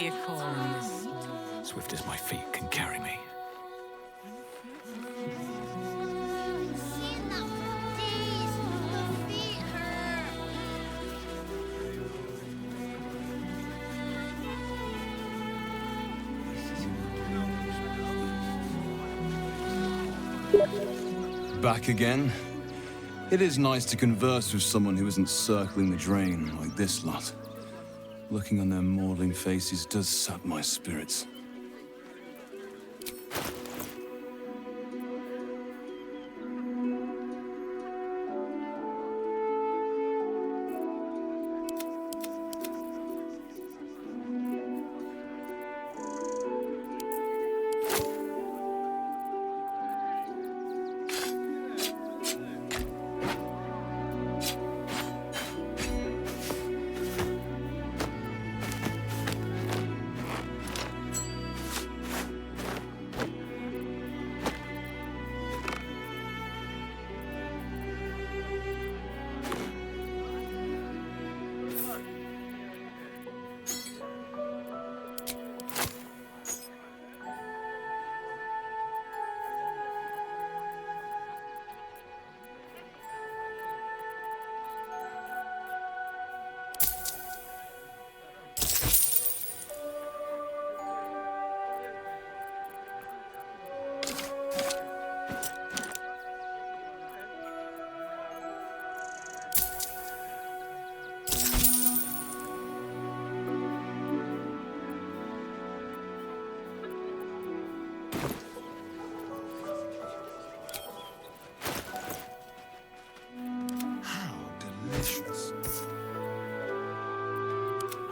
you calling this? Swift as my feet can carry me. Seen that for days. My feet hurt. Back again? It is nice to converse with someone who isn't circling the drain like this lot. Looking on their maudlin faces does sap my spirits.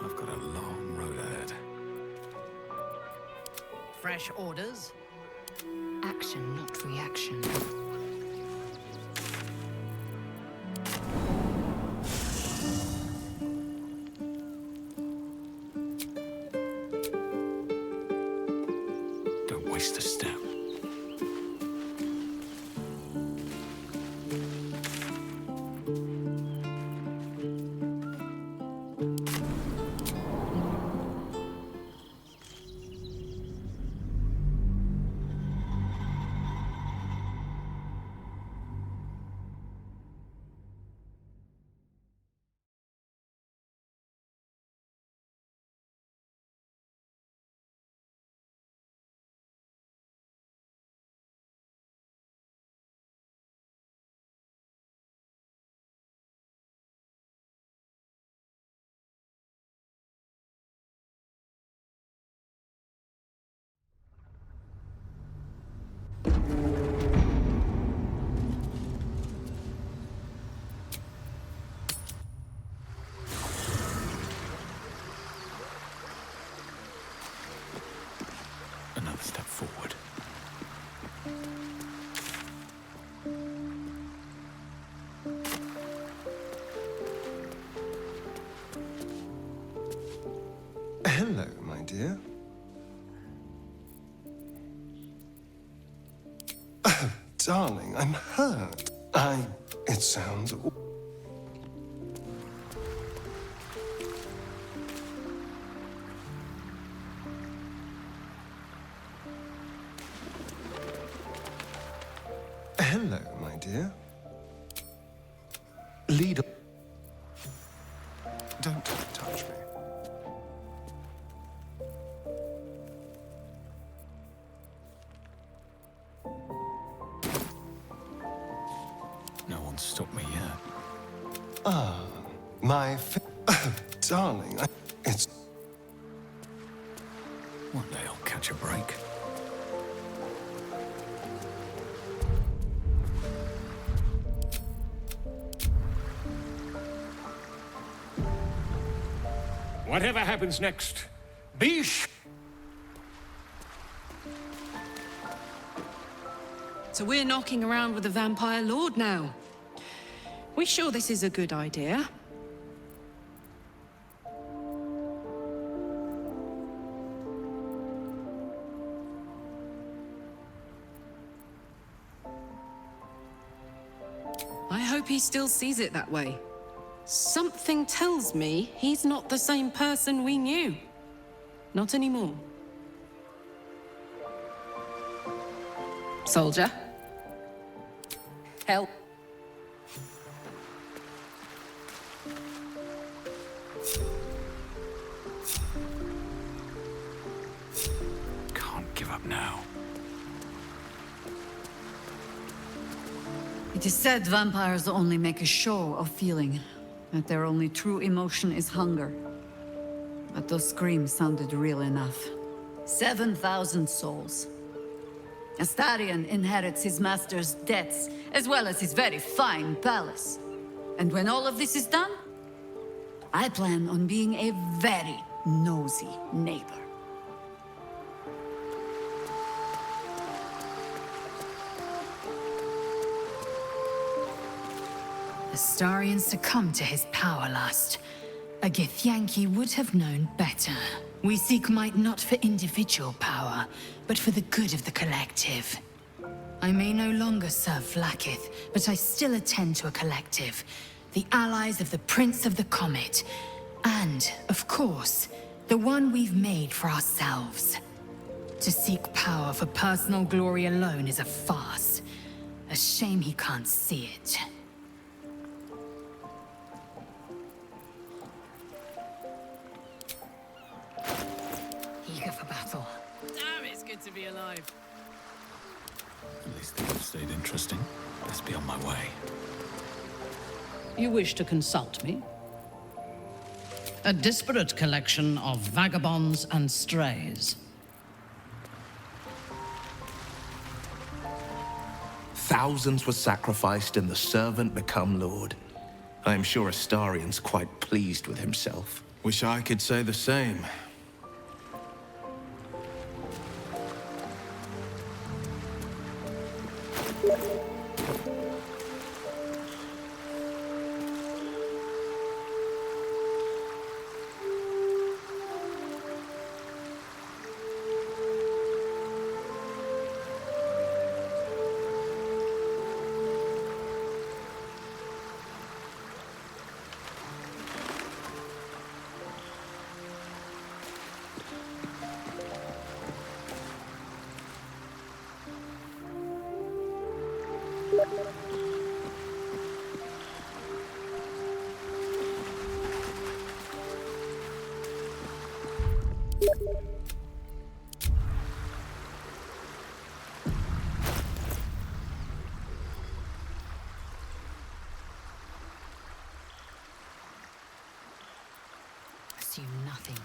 I've got a long road ahead. Fresh orders? Action, not reaction. Don't waste a step. Another step forward. Hello, my dear. Oh, darling, I'm hurt. It sounds... Hello, my dear. Lead on. Don't touch me. No one's stopped me yet. Ah, my oh, darling, it's... One day I'll catch a break. Whatever happens next, be So we're knocking around with the Vampire Lord now. We sure this is a good idea? I hope he still sees it that way. Something tells me he's not the same person we knew. Not anymore. Soldier. Help. Can't give up now. It is said vampires only make a show of feeling, that their only true emotion is hunger. But those screams sounded real enough. 7,000 souls. Astarion inherits his master's debts, as well as his very fine palace. And when all of this is done, I plan on being a very nosy neighbor. Astarion succumbed to his power lust. A Githyanki would have known better. We seek might not for individual power, but for the good of the collective. I may no longer serve Vlaakith, but I still attend to a collective. The allies of the Prince of the Comet. And, of course, the one we've made for ourselves. To seek power for personal glory alone is a farce. A shame he can't see it. Eager for battle. Damn, it's good to be alive. At least things have stayed interesting. Best be on my way. You wish to consult me? A disparate collection of vagabonds and strays. Thousands were sacrificed and the servant become lord. I am sure Astarion's quite pleased with himself. Wish I could say the same. Assume nothing.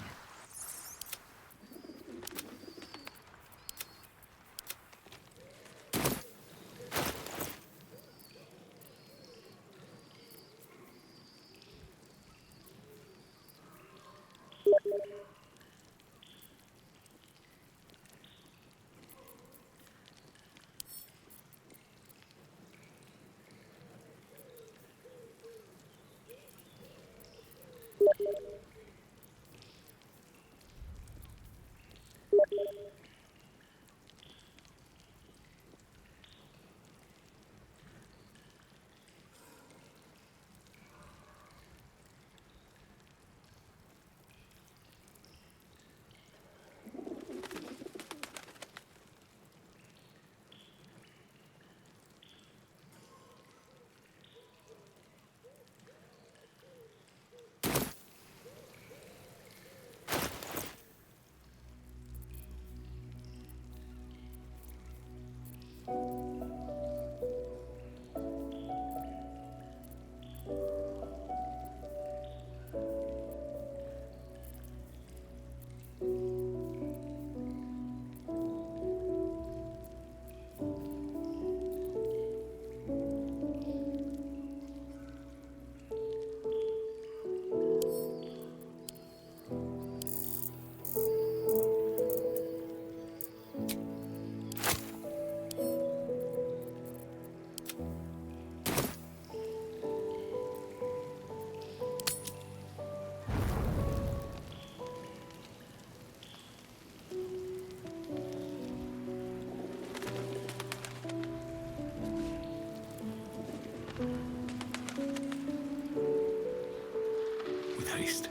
With haste.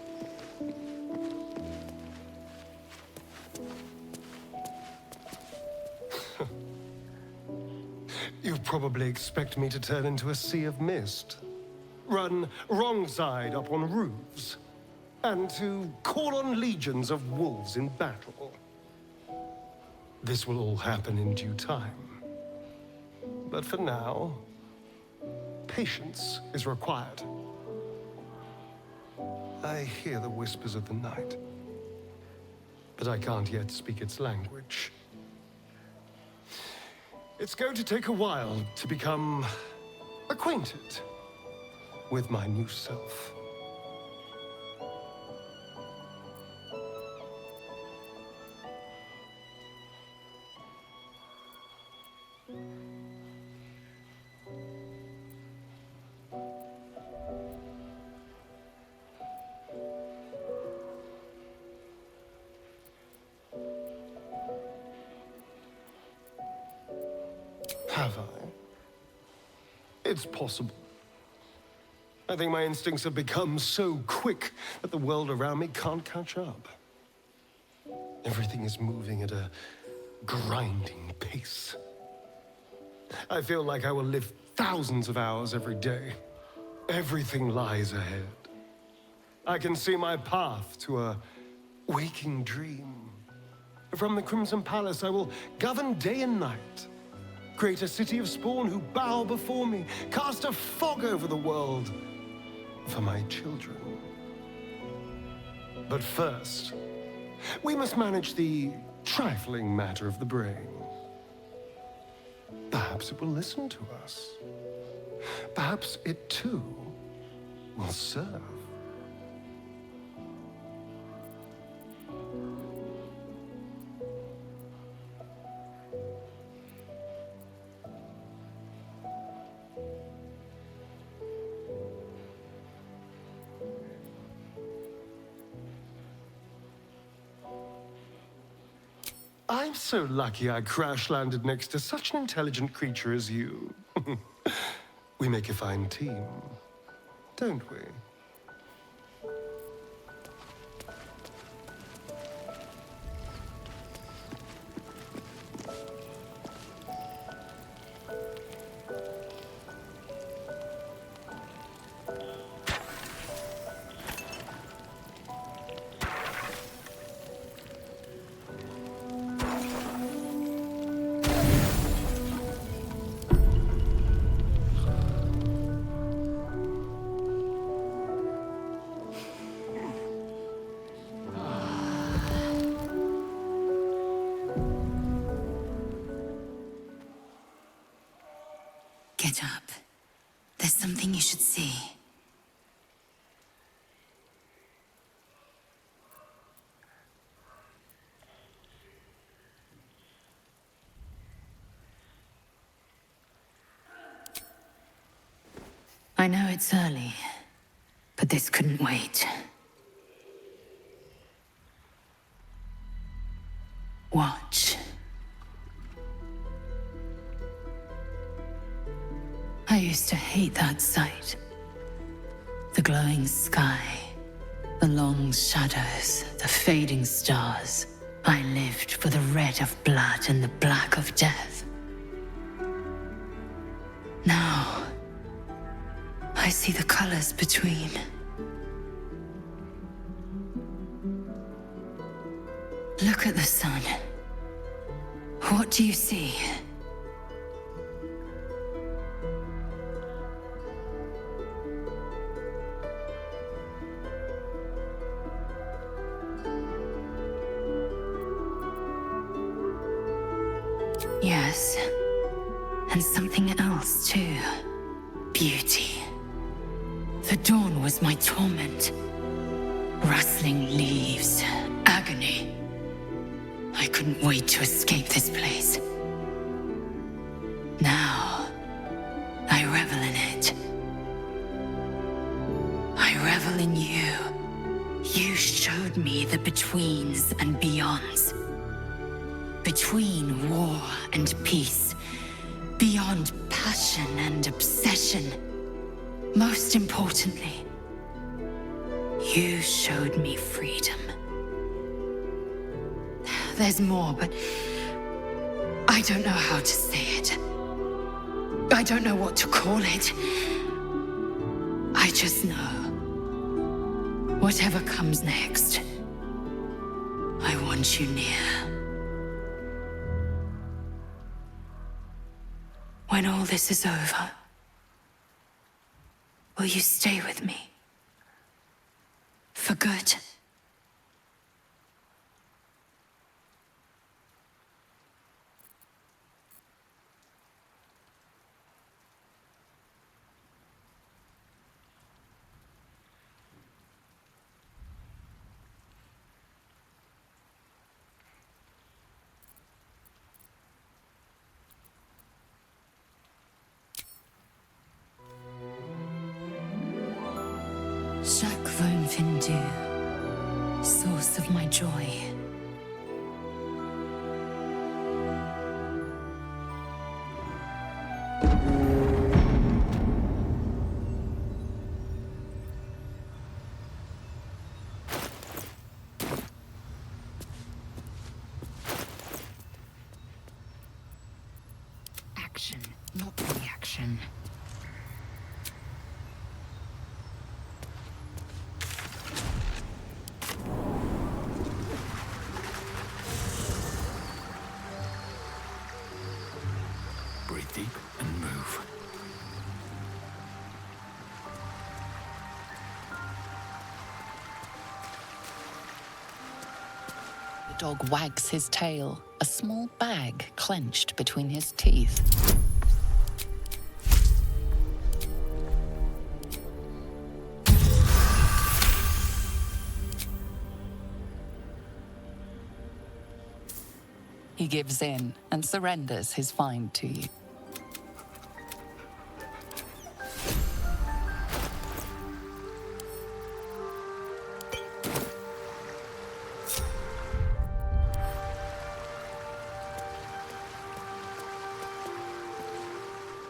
You probably expect me to turn into a sea of mist, run wrong side up on roofs, and to call on legions of wolves in battle. This will all happen in due time. But for now, patience is required. I hear the whispers of the night, but I can't yet speak its language. It's going to take a while to become acquainted with my new self. Have I? It's possible. I think my instincts have become so quick that the world around me can't catch up. Everything is moving at a grinding pace. I feel like I will live thousands of hours every day. Everything lies ahead. I can see my path to a waking dream. From the Crimson Palace, I will govern day and night. Create a city of spawn who bow before me, cast a fog over the world for my children. But first, we must manage the trifling matter of the brain. Perhaps it will listen to us. Perhaps it too will serve. I'm so lucky I crash-landed next to such an intelligent creature as you. We make a fine team, don't we? Get up. There's something you should see. I know it's early, but this couldn't wait. Watch. I used to hate that sight. The glowing sky, the long shadows, the fading stars. I lived for the red of blood and the black of death. Now, I see the colors between. Look at the sun. What do you see? Yes, and something else too. Beauty. The dawn was my torment. Rustling leaves, agony. I couldn't wait to escape this place. Now, I revel in it. I revel in you. You showed me the betweens and beyonds. Between war and peace, beyond passion and obsession. Most importantly, you showed me freedom. There's more, but I don't know how to say it. I don't know what to call it. I just know. Whatever comes next, I want you near. When all this is over, will you stay with me? For good? Chaque Von Findu, source of my joy. Action, not reaction. Breathe deep and move. The dog wags his tail, a small bag clenched between his teeth. He gives in and surrenders his find to you.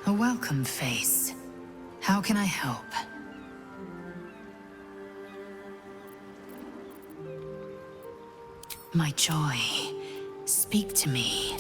A welcome face. How can I help? My joy. Speak to me.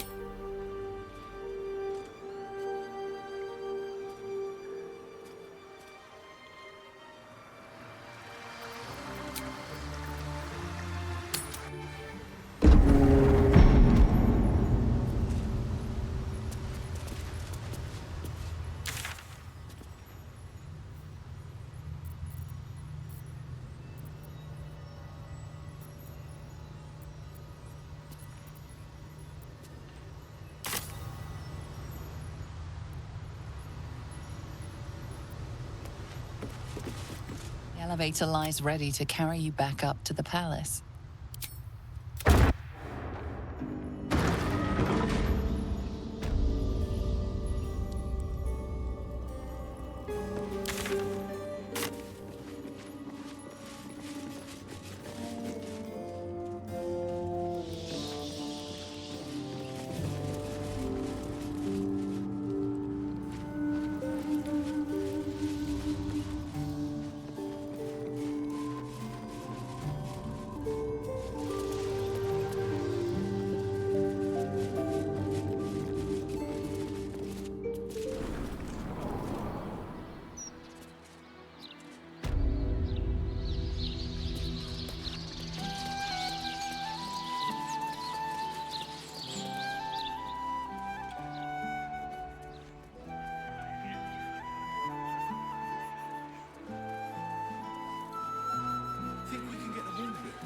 The elevator lies ready to carry you back up to the palace. Think we can get them in here?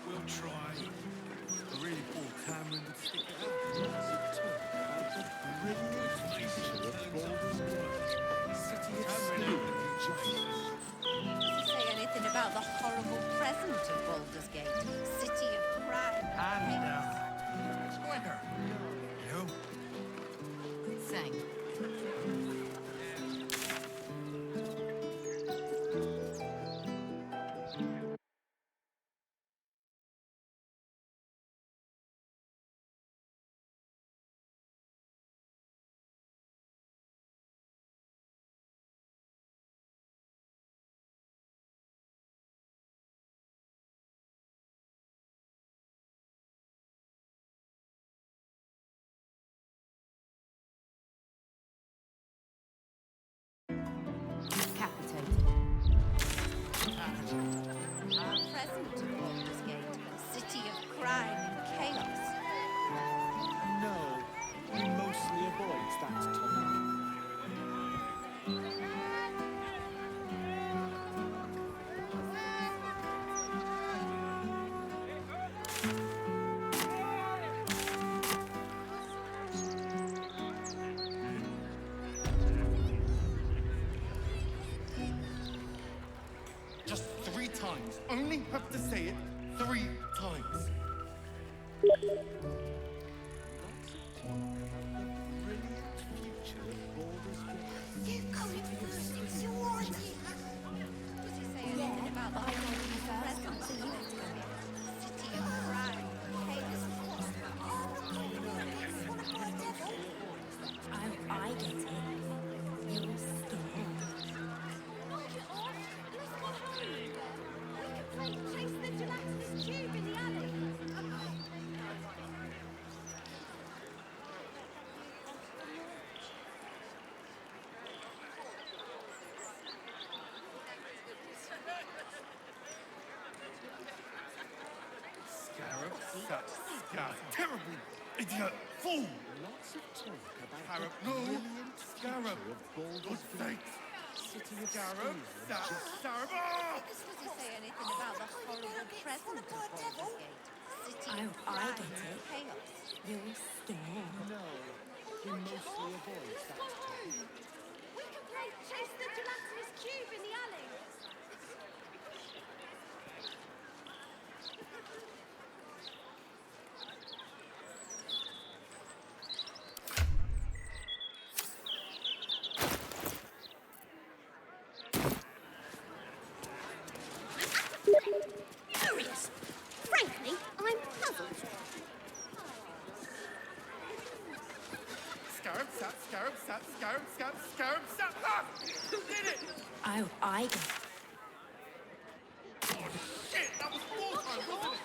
We'll try. A really poor Cameron would stick it out. Say anything about the horrible present of Baldur's Gate. City of crime. Hand down. Quicker. You? Thank Our present at Baldur's Gate, city of crime and chaos. No, he mostly avoids that topic. Just 3 times. Only have to say it 3 times. Does he say anything about the horrible present of Baldur's Gate, city of crime and chaos? I get it. You're scared. Knock it off! Let's go home! We could play chase the gelatinous tube in the alley! Scarab, sat, scarab. Terrible! Idiot! Fool! Lots of talk about Scarab, the no! brilliant Scarab! future of Baldur's Good Gate. sakes! City of Scarab, Steel sat, just scarab! Ah! Does he say anything about the horrible present of Baldur's Gate, city of I crime get and it. chaos? You're scared. No, he mostly avoids that topic. We can play chase the gelatinous cube in the alley! Furious. Frankly, I'm puzzled. Scarab, sat, scarab, sat, scarab, sat, scarab, sat! Ah! Who did it? I get it. Oh, shit! That was 4 times, wasn't it?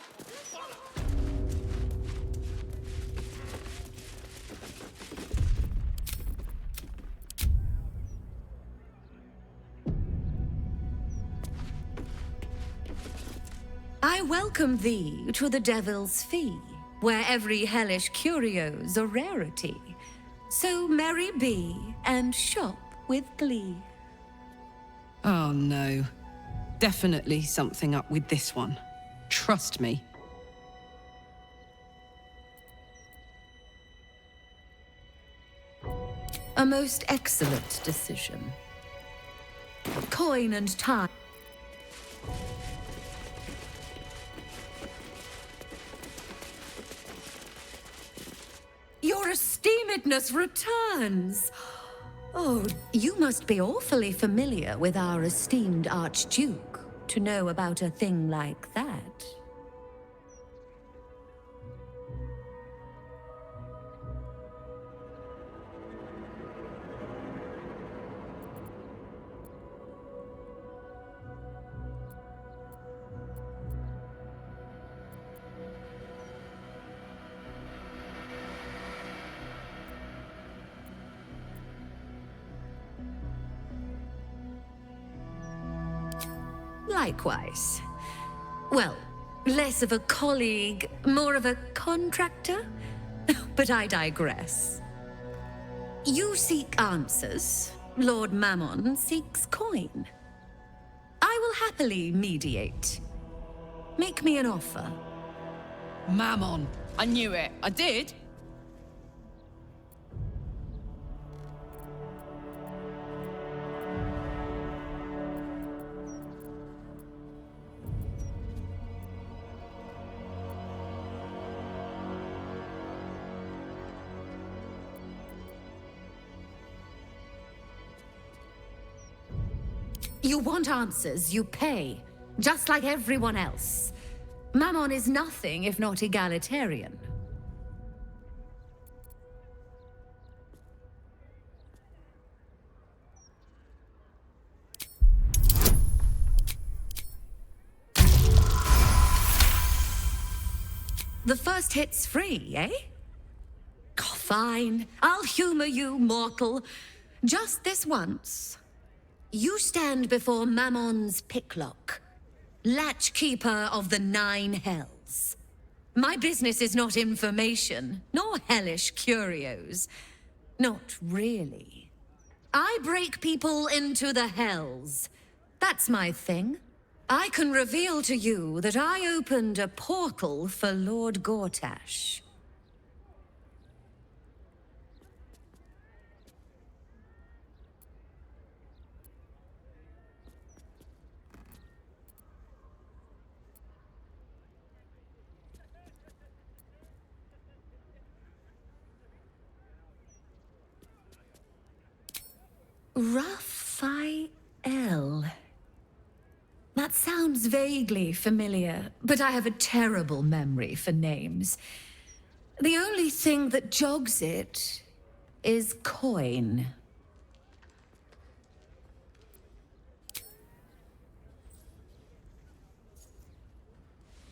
I welcome thee to the Devil's Fee, where every hellish curio's a rarity. So merry be, and shop with glee. Oh no. Definitely something up with this one. Trust me. A most excellent decision. Coin and time. Your esteemedness returns. Oh, you must be awfully familiar with our esteemed Archduke to know about a thing like that. Likewise. Well, less of a colleague, more of a contractor? But I digress. You seek answers. Lord Mammon seeks coin. I will happily mediate. Make me an offer. Mammon. I knew it. I did. You want answers, you pay. Just like everyone else. Mammon is nothing if not egalitarian. The first hit's free, eh? Fine. I'll humor you, mortal. Just this once. You stand before Mammon's picklock. Latchkeeper of the Nine Hells. My business is not information, nor hellish curios. Not really. I break people into the hells. That's my thing. I can reveal to you that I opened a portal for Lord Gortash. Raphael. That sounds vaguely familiar, but I have a terrible memory for names. The only thing that jogs it is coin.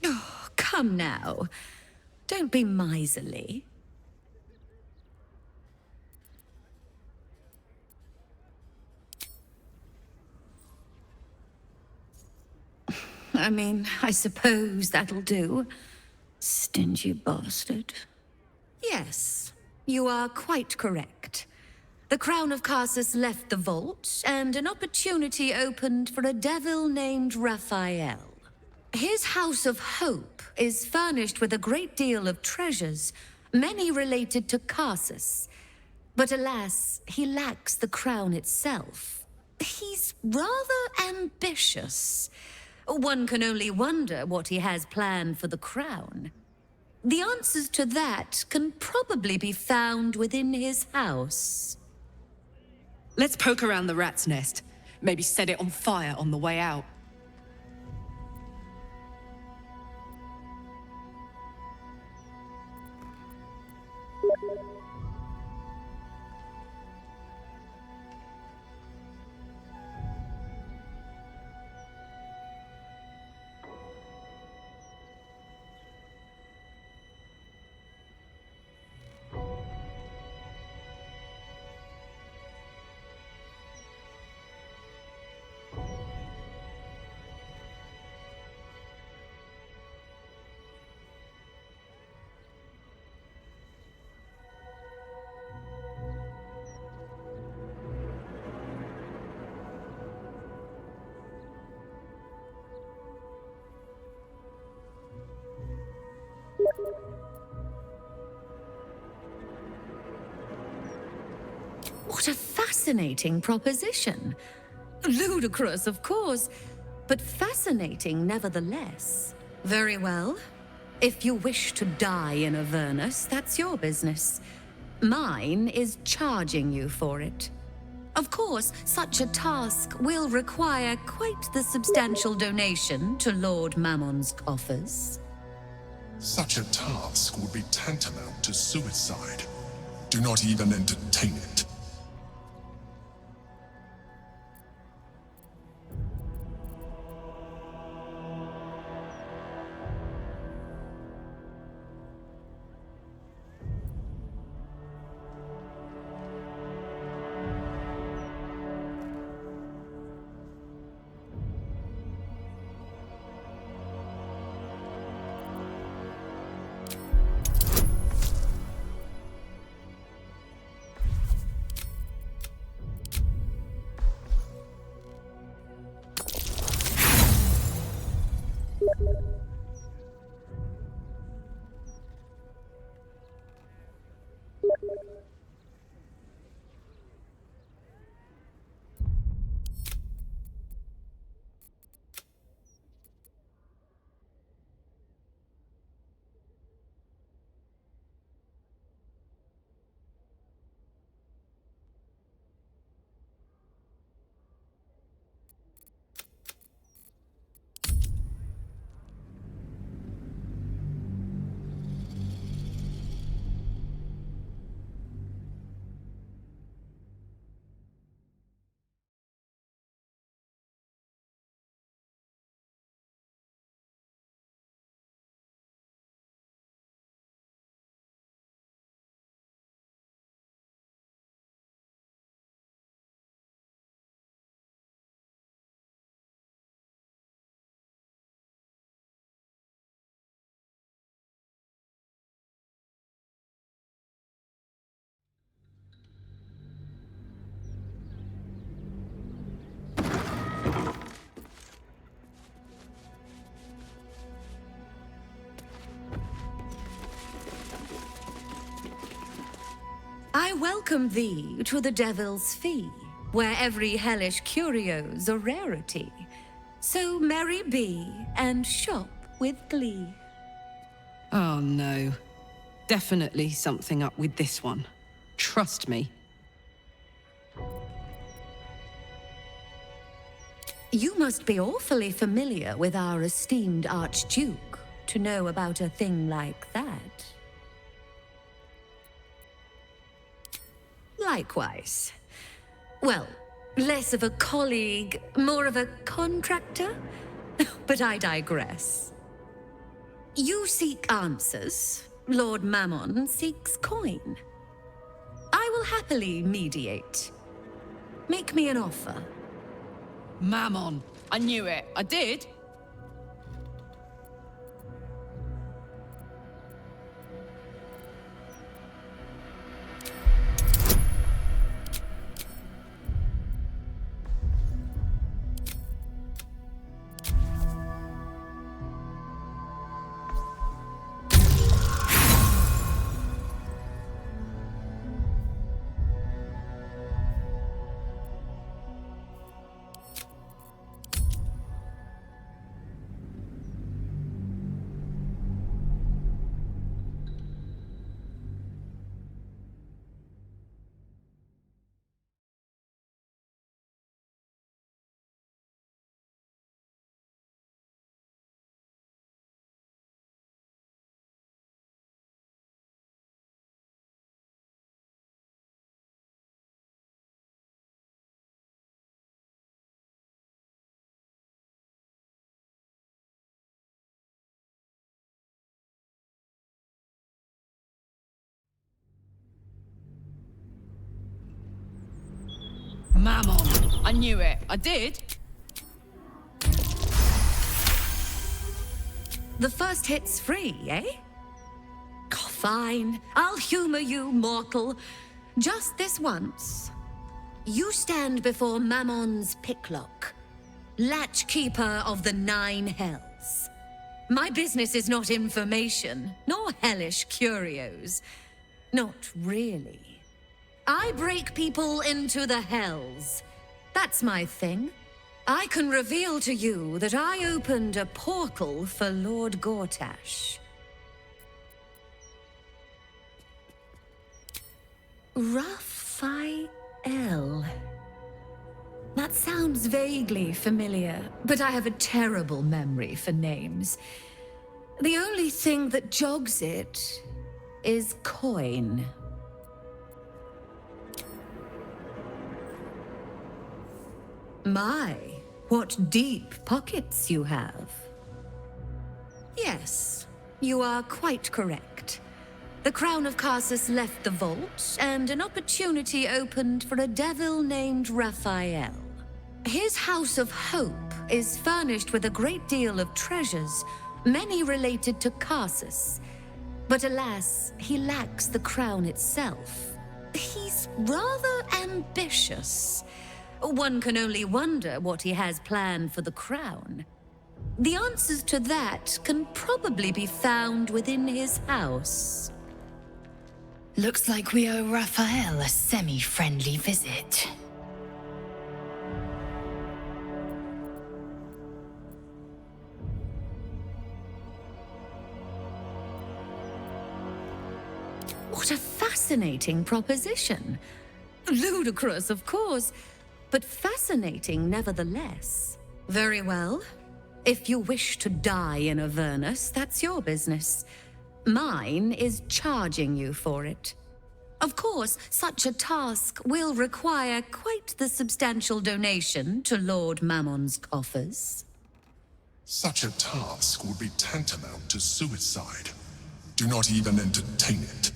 Oh, come now. Don't be miserly. I mean, I suppose that'll do. Stingy bastard. Yes, you are quite correct. The Crown of Carsus left the vault, and an opportunity opened for a devil named Raphael. His House of Hope is furnished with a great deal of treasures, many related to Carsus. But alas, he lacks the crown itself. He's rather ambitious. One can only wonder what he has planned for the crown. The answers to that can probably be found within his house. Let's poke around the rat's nest. Maybe set it on fire on the way out. What a fascinating proposition. Ludicrous, of course, but fascinating nevertheless. Very well. If you wish to die in Avernus, that's your business. Mine is charging you for it. Of course, such a task will require quite the substantial donation to Lord Mammon's coffers. Such a task would be tantamount to suicide. Do not even entertain it. welcome thee to the Devil's Fee, where every hellish curio's a rarity. So merry be, and shop with glee. Oh no. Definitely something up with this one. Trust me. You must be awfully familiar with our esteemed Archduke to know about a thing like that. Likewise. Well, less of a colleague, more of a contractor? But I digress. You seek answers. Lord Mammon seeks coin. I will happily mediate. Make me an offer. Mammon. I knew it. I did. Mammon. I knew it. I did. The first hit's free, eh? Oh, fine. I'll humor you, mortal. Just this once. You stand before Mammon's picklock, latchkeeper of the 9 hells. My business is not information, nor hellish curios. Not really. I break people into the hells. That's my thing. I can reveal to you that I opened a portal for Lord Gortash. Raphael. That sounds vaguely familiar, but I have a terrible memory for names. The only thing that jogs it is coin. My, what deep pockets you have. Yes, you are quite correct. The Crown of Karsus left the vault, and an opportunity opened for a devil named Raphael. His House of Hope is furnished with a great deal of treasures, many related to Karsus. But alas, he lacks the crown itself. He's rather ambitious. One can only wonder what he has planned for the crown. The answers to that can probably be found within his house. Looks like we owe Raphael a semi-friendly visit. What a fascinating proposition. Ludicrous, of course, but fascinating nevertheless. Very well. If you wish to die in Avernus, that's your business. Mine is charging you for it. Of course, such a task will require quite the substantial donation to Lord Mammon's coffers. Such a task would be tantamount to suicide. Do not even entertain it.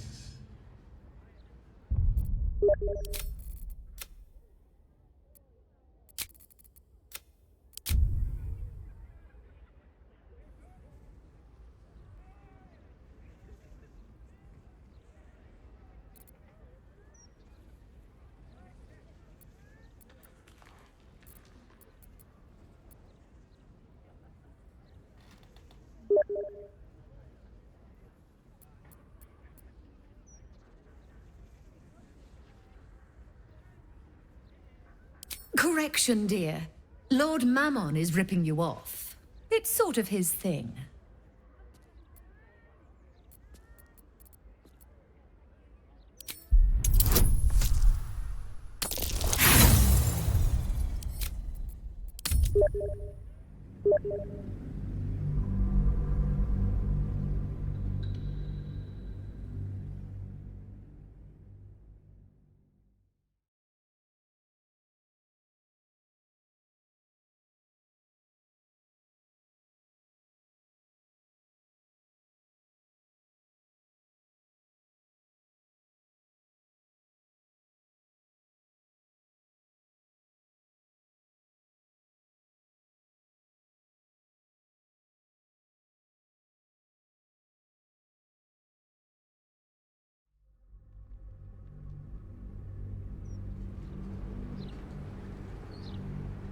Correction, dear. Lord Mammon is ripping you off. It's sort of his thing.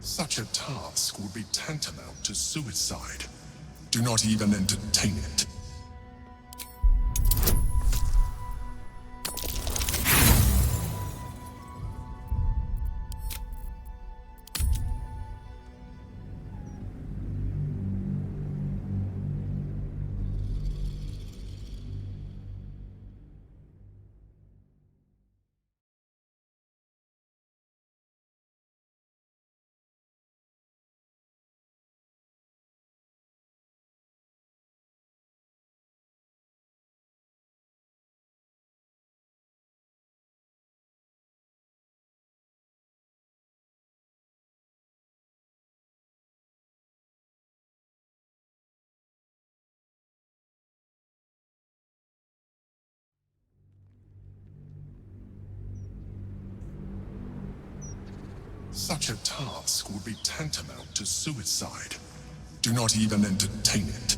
Such a task would be tantamount to suicide. Do not even entertain it. Such a task would be tantamount to suicide. Do not even entertain it.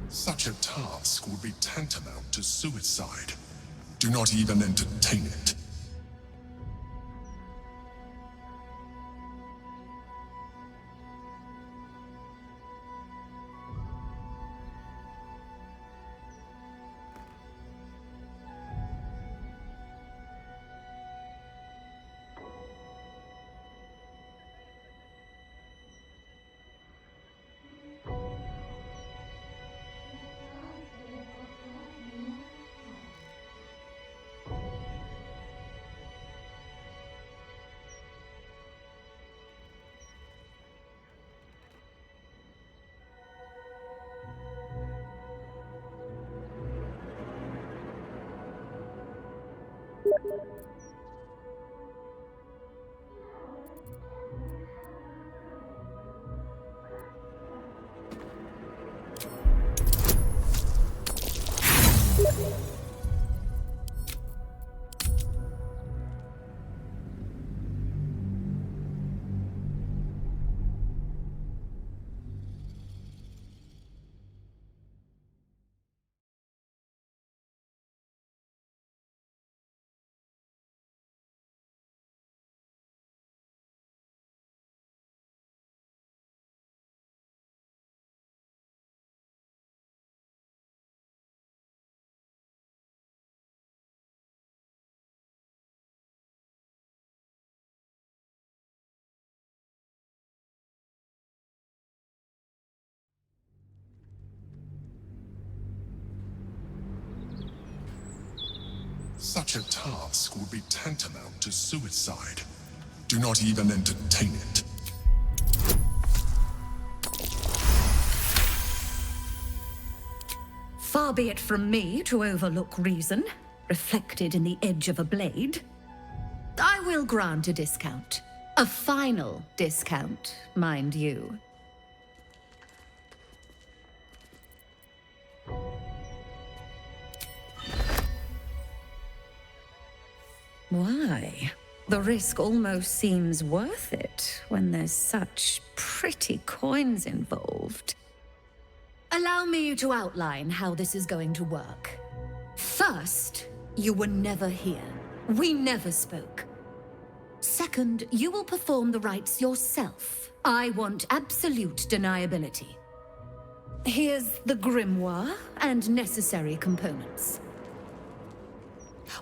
Such a task would be tantamount to suicide. Do not even entertain it. Such a task would be tantamount to suicide. Do not even entertain it. Far be it from me to overlook reason, reflected in the edge of a blade. I will grant a discount. A final discount, mind you. Why? The risk almost seems worth it when there's such pretty coins involved. Allow me to outline how this is going to work. First, you were never here. We never spoke. Second, you will perform the rites yourself. I want absolute deniability. Here's the grimoire and necessary components.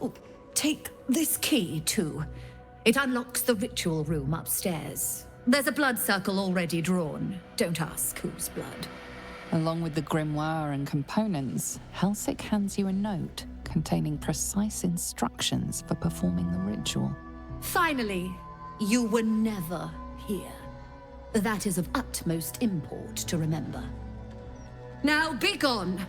Oh, take this key, too. It unlocks the ritual room upstairs. There's a blood circle already drawn. Don't ask whose blood. Along with the grimoire and components, Helsik hands you a note containing precise instructions for performing the ritual. Finally, you were never here. That is of utmost import to remember. Now be gone!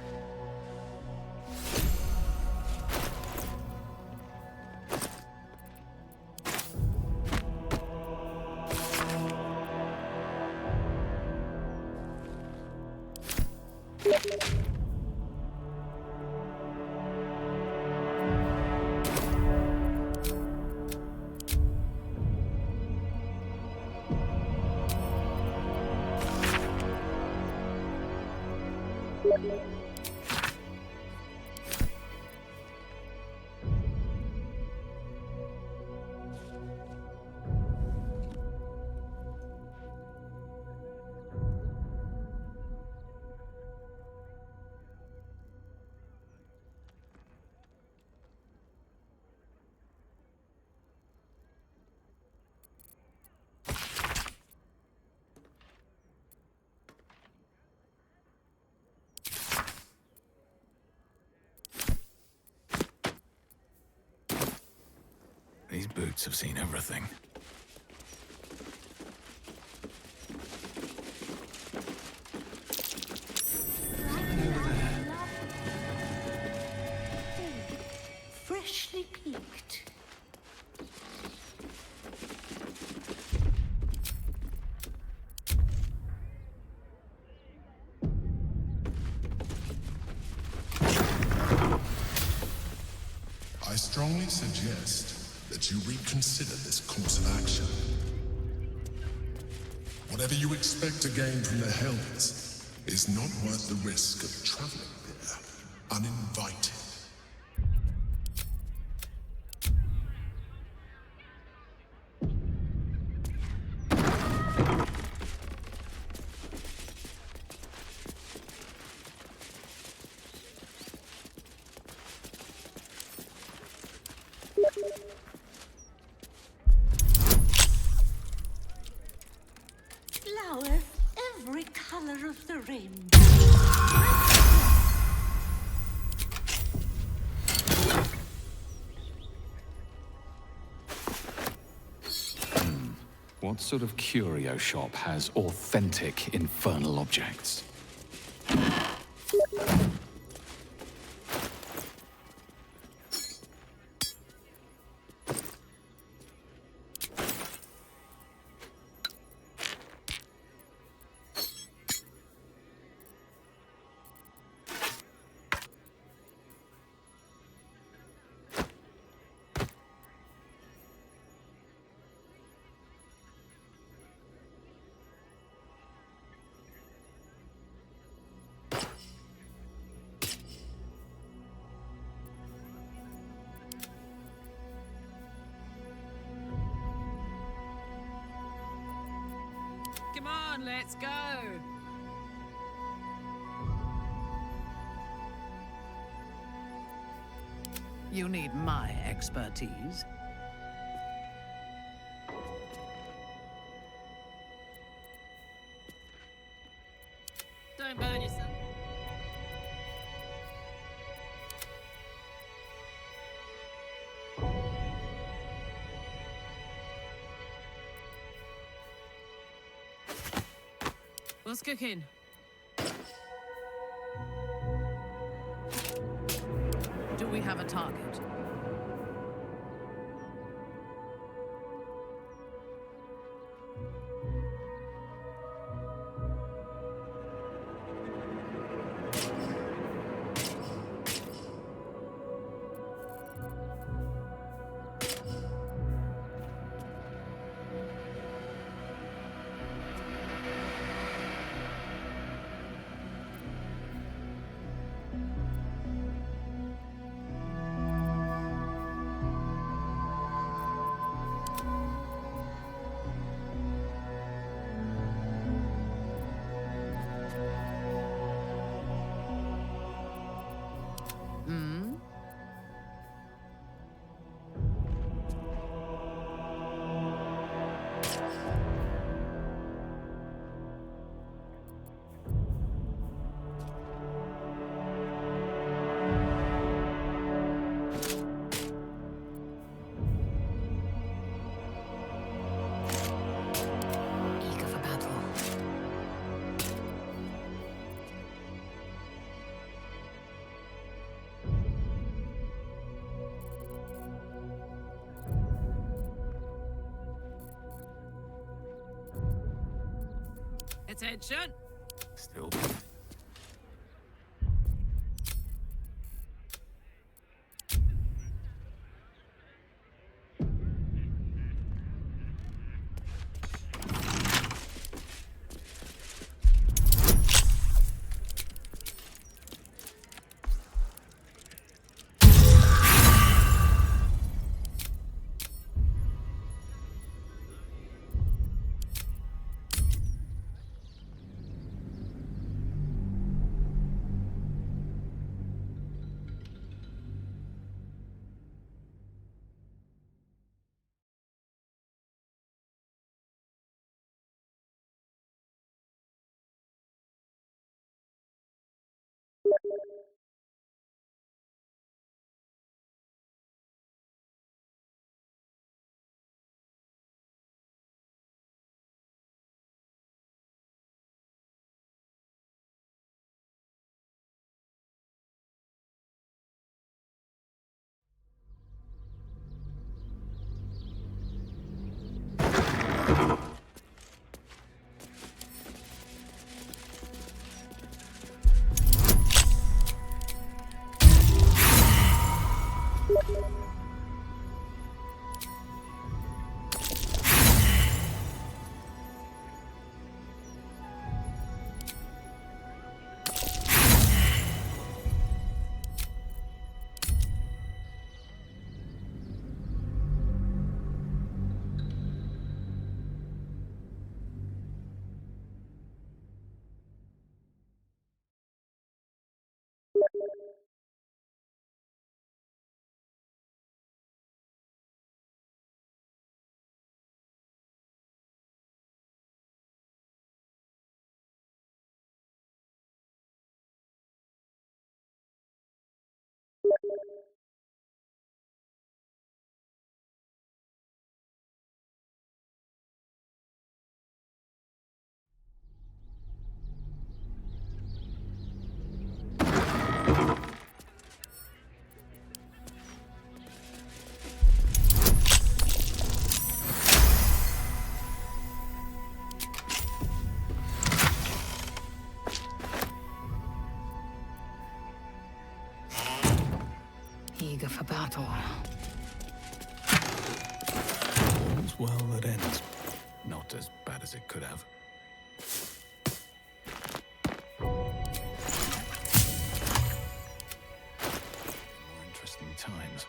These boots have seen everything. Freshly peaked. I strongly suggest that you reconsider this course of action. Whatever you expect to gain from the Hells is not worth the risk of traveling there uninvited. Flowers every color of the rainbow. What sort of curio shop has authentic infernal objects? Come on, let's go. You need my expertise. Don't burn yourself. What's cooking? Do we have a target? Eager for battle. Attention! Still. Eager for battle. All's well that ends. Not as bad as it could have. More interesting times.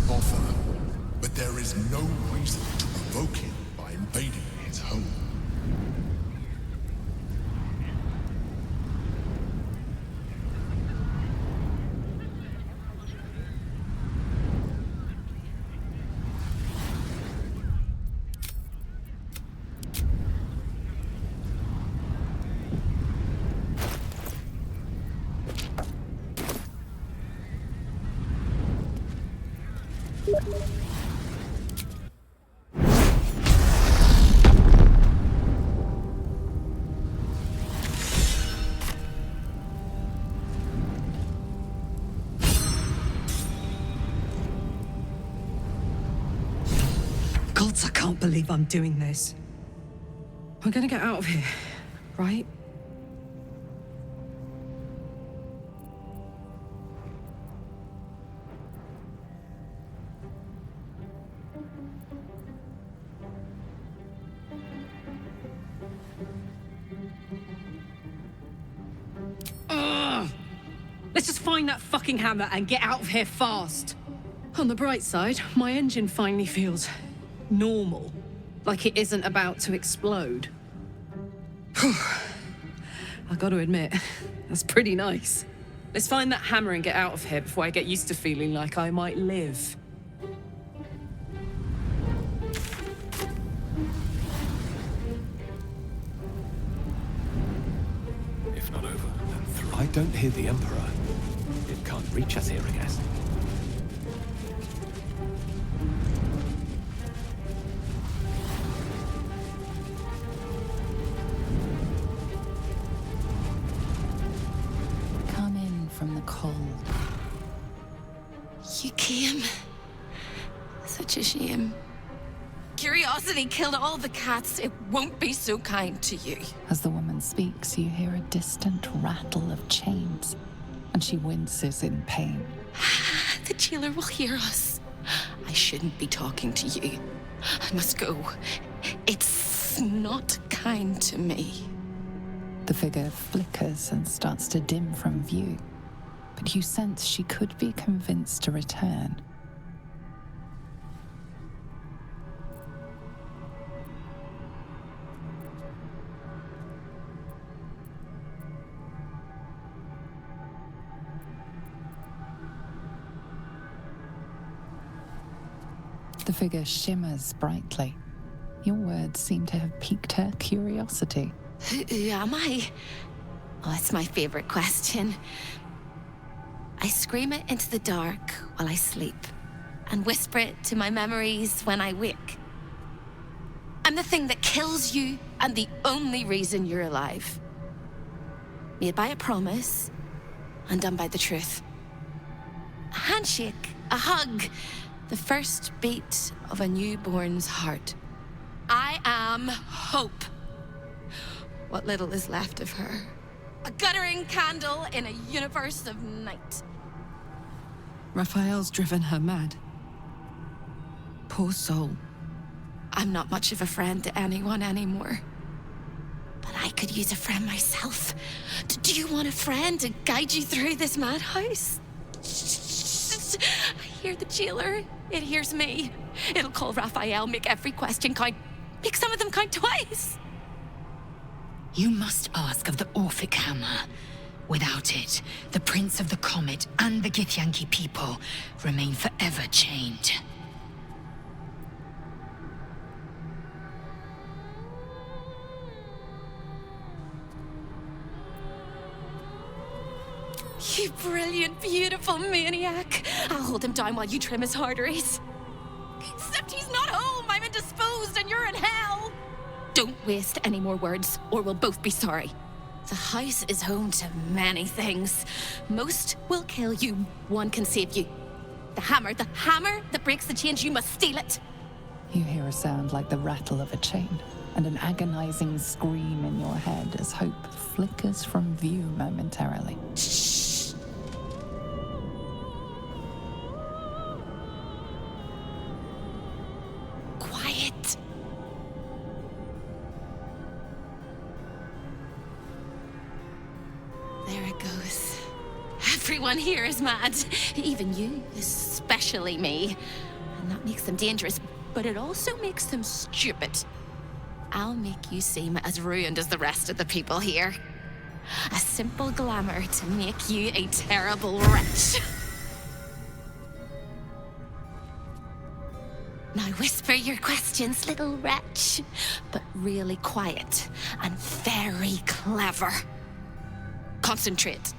Offer, but there is no reason to provoke him by invading his home. Gods, I can't believe I'm doing this. We're gonna get out of here, right? Ugh! Let's just find that fucking hammer and get out of here fast. On the bright side, my engine finally feels normal. Like it isn't about to explode. I gotta admit, that's pretty nice. Let's find that hammer and get out of here before I get used to feeling like I might live. If not over, then through. I don't hear the Emperor. It can't reach us here, I guess. Come in from the cold. You came. Such a shame. Curiosity killed all the cats. It won't be so kind to you. As the woman speaks, you hear a distant rattle of chains, and she winces in pain. The jailer will hear us. I shouldn't be talking to you. I must go. It's not kind to me. The figure flickers and starts to dim from view, but you sense she could be convinced to return. The figure shimmers brightly. Your words seem to have piqued her curiosity. Who am I? Oh, it's my favorite question. I scream it into the dark while I sleep, and whisper it to my memories when I wake. I'm the thing that kills you, and the only reason you're alive. Made by a promise, undone by the truth. A handshake, a hug, the first beat of a newborn's heart. I am hope. What little is left of her, A guttering candle in a universe of night. Raphael's driven her mad. Poor soul. I'm not much of a friend to anyone anymore. But I could use a friend myself. Do you want a friend to guide you through this madhouse? I hear the jailer. It hears me. It'll call Raphael, make every question count. Make some of them count twice. You must ask of the Orphic Hammer. Without it, the Prince of the Comet and the Githyanki people remain forever chained. You brilliant, beautiful maniac. I'll hold him down while you trim his arteries. Except he's not home. I'm indisposed and you're in hell. Don't waste any more words, or we'll both be sorry. The house is home to many things. Most will kill you. One can save you. The hammer that breaks the chains, you must steal it. You hear a sound like the rattle of a chain, and an agonizing scream in your head as hope flickers from view momentarily. Shh. Quiet. There it goes. Everyone here is mad. Even you, especially me. And that makes them dangerous, but it also makes them stupid. I'll make you seem as ruined as the rest of the people here. A simple glamour to make you a terrible wretch. Now whisper your questions, little wretch. But really quiet and very clever. Concentrate.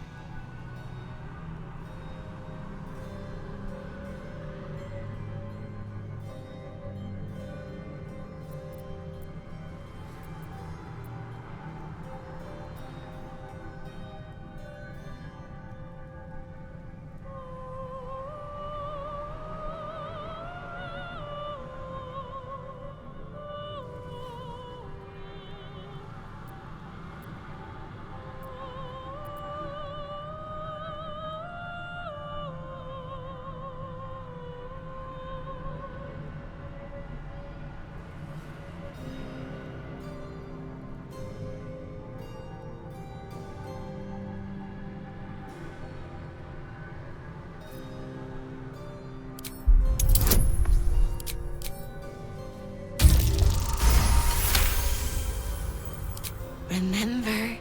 Remember,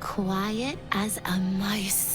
quiet as a mouse.